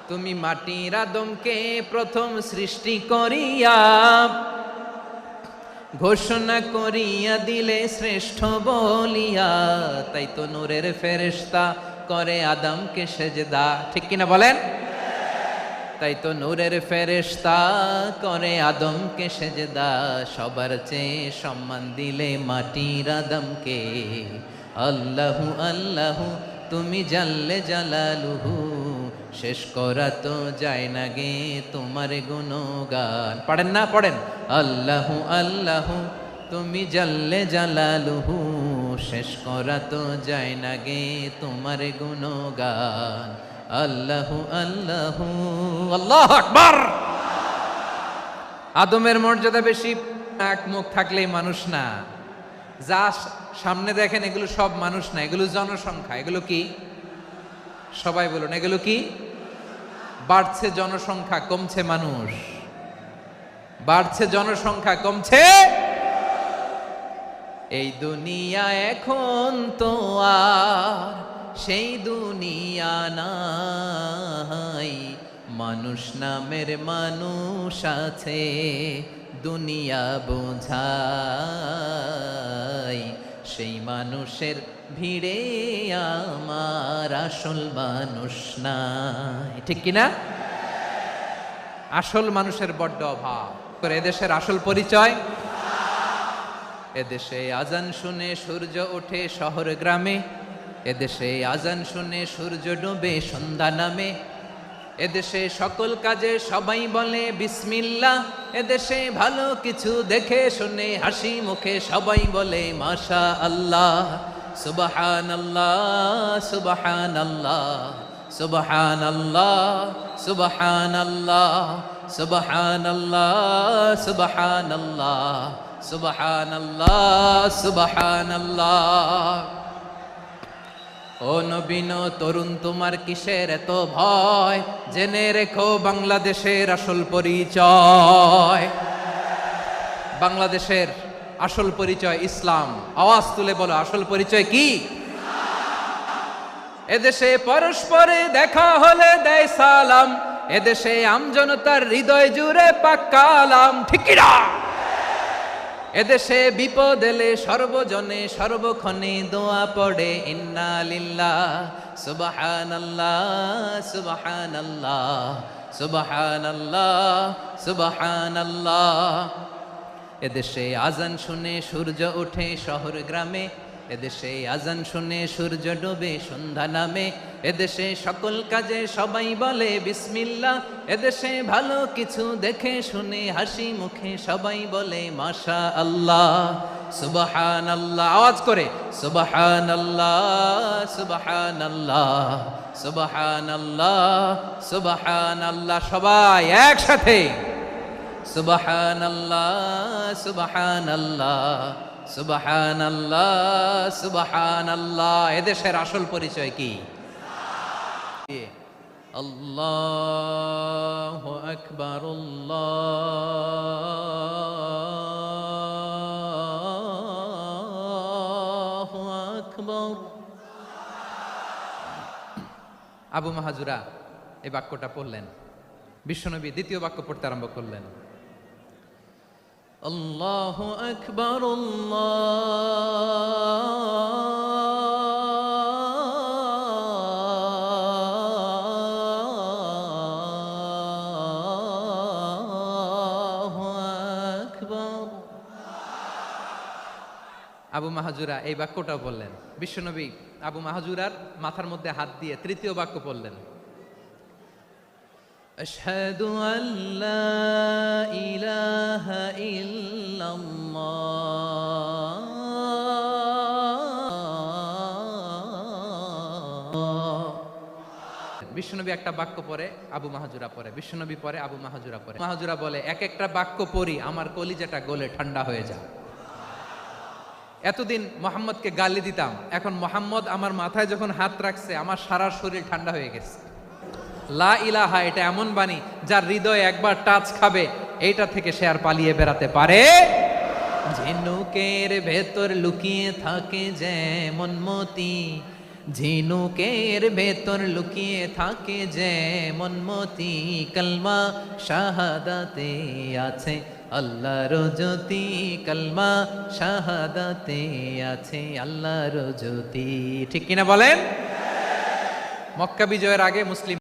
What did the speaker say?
তুমি মাটির আদমকে প্রথম সৃষ্টি করিয়া ঘোষণা করিয়া দিলে শ্রেষ্ঠ বলিয়া, তাই তো নূরের ফেরেশতা করে আদমকে সেজদা। ঠিক কিনা বলেন? তাই তো নূরের ফেরেশতা করে আদমকে সেজদা, সবার চেয়ে সম্মান দিলে মাটির আদমকে। আল্লাহু আল্লাহু তুমি জাল্লে জালালুহু, শেষ করা তো যায় না গে তোমার গুণগান। পড়েন না? পড়েন। আল্লাহু আল্লাহু তুমি জাল্লে জালালুহু, শেষ করা তো যায় না গে তোমার গুণগান। আল্লাহু আল্লাহু আল্লাহু আকবার। আদমের মর্যাদা বেশি, নাক মুখ থাকলেই মানুষ না। যা সামনে দেখেন এগুলো সব মানুষ না, এগুলো জনসংখ্যা। এগুলো কি? সবাই বলুন, এগুলো কি? বাড়ছে জনসংখ্যা, কমছে মানুষ। বাড়ছে জনসংখ্যা, কমছে। এই দুনিয়া এখন তো আর সেই দুনিয়া নাই, মানুষ নামের মানুষ আছে দুনিয়া বোঝাই। সেই মানুষের ভিড়ে আমার আসল মানুষ নাই। ঠিক কিনা? আসল মানুষের বড্ড অভাব। এদেশের আসল পরিচয়, এদেশে আজান শুনে সূর্য ওঠে শহর গ্রামে, এদেশে আজান শুনে সূর্য ডুবে সন্ধ্যা নামে, এদেশে সকল কাজে সবাই বলে বিসমিল্লাহ, এদেশে ভালো কিছু দেখে শুনে হাসি মুখে সবাই বলে মাশা আল্লাহ। সুবহানাল্লাহ সুবহানাল্লাহ সুবহানাল্লাহ সুবহানাল্লাহ সুবহানাল্লাহ সুবহানাল্লাহ সুবহানাল্লাহ সুবহানাল্লাহ। ও নবীন তরুণ তোমার কিসের এত ভয়, জেনে রেখো বাংলাদেশের আসল পরিচয়। বাংলাদেশের আসল পরিচয় ইসলাম। আওয়াজ তুলে বলো, আসল পরিচয় কি? এদেশে পরস্পরে দেখা হলে দেয় সালাম, এদেশে আমজনতার হৃদয় জুড়ে পাক্কা আলাম। ঠিক কি না? এদেশে বিপদ এলে সর্বজনে সর্বক্ষণে দোয়া পড়ে ইন্না লিল্লাহ সুবহানাল্লাহ সুবহানাল্লাহ সুবহানাল্লাহ সুবহানাল্লাহ। এদেশে আজান শুনে সূর্য ওঠে শহর গ্রামে, এদেশে আজান শুনে সূর্য ডোবে সন্ধ্যা নামে, এদেশে সকল কাজে সবাই বলে বিসমিল্লাহ, এদেশে ভালো কিছু দেখে শুনে হাসি মুখে সবাই বলে মাশা আল্লাহ। সুবহানাল্লাহ, আওয়াজ করে সুবহানাল্লাহ সুবহানাল্লাহ সুবহানাল্লাহ সুবহানাল্লাহ। সবাই একসাথে সুবহানাল্লাহ সুবহানাল্লাহ সুবহানাল্লাহ সুবহানাল্লাহ। এদেশের আসল পরিচয় কি? আল্লাহু আকবার আল্লাহু আকবার। আবু মাহাজুরা এই বাক্যটা পড়লেন, বিশ্বনবী দ্বিতীয় বাক্য পড়তে আরম্ভ করলেন, আল্লাহু আকবার আল্লাহু আকবার। আবু মাহাজুরা এই বাক্যটাও বললেন। বিশ্বনবী আবু মাহাজুরার মাথার মধ্যে হাত দিয়ে তৃতীয় বাক্য পড়লেন, আশহাদু আল্লা ইলাহা ইল্লাল্লাহ। বিশ্বনবী একটা বাক্য পরে আবু মাহাজুরা পরে, বিশ্বনবী পরে আবু মাহাজুরা পরে। মাহাজুরা বলে, এক একটা বাক্য পড়ি আমার কলিজাটা গলে ঠান্ডা হয়ে যায়। এতদিন মোহাম্মদকে গালি দিতাম, এখন মোহাম্মদ আমার মাথায় যখন হাত রাখছে আমার সারা শরীর ঠান্ডা হয়ে গেছে। লা ইলাহা এটা এমন বাণী যার হৃদয়ে একবার টাচ খাবে এইটা থেকে সে আর পালিয়ে বেড়াতে পারে। ঝিনুকের ভেতর লুকিয়ে থাকে যেমন মতি, ঝিনুকের ভেতর লুকিয়ে থাকে যে মনমতি, কলমা শাহাদাতে আছে আল্লাহর জ্যোতি, কলমা শাহাদাতে আছে আল্লাহর জ্যোতি। ঠিক কিনা বলেন? মক্কা বিজয়ের আগে মুসলিম